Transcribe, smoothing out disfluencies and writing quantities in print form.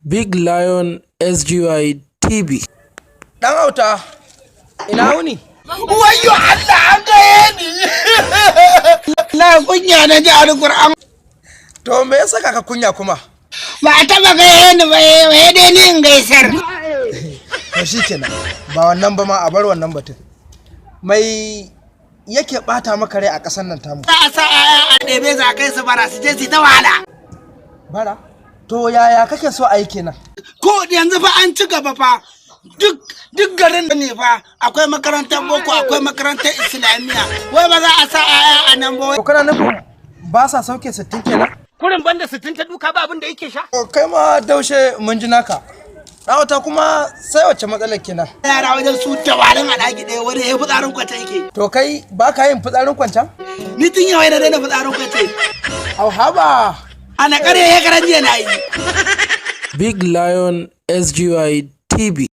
Big Lion SGY TV. Dan auta, ina wuni? Wayo Allah an gaye ni. La kunya na ji alquran. To me yasa ka kunya kuma? Ba ta ba gaye ni ba dai ni in gaisar. To shikenan. Ba wannan ba ma a bar wannan batun. Mai yake bata maka rai a ƙasar nan tamu? Za a sa a ɗebe za kai su bara su je su ta wahala. Bara? To yaya kake so a yi kenan? Ko yanzu fa an ci gaba fa. Duk garin da ne fa akwai makarantar boko akwai makarantar islamiyya. Wai ba za a sa a nan ba. To kana nufin ba sa sauke 60 kenan? Kurin banda 60 ta duka ba abin da yake sha. Kai ma daushe mun ji naka. Ɗawata kuma sai wacce matsalar kenan? Yara wajen su tawarin a ɗaki ɗaya wani ya fitsarin kwata yake. To kai ba ka yin fitsarin kwancan? Ni tun yawai na daina fitsarin kwata. Au haba. Ana ƙarya ya karan jiya na yi. Big Lion SGY TV.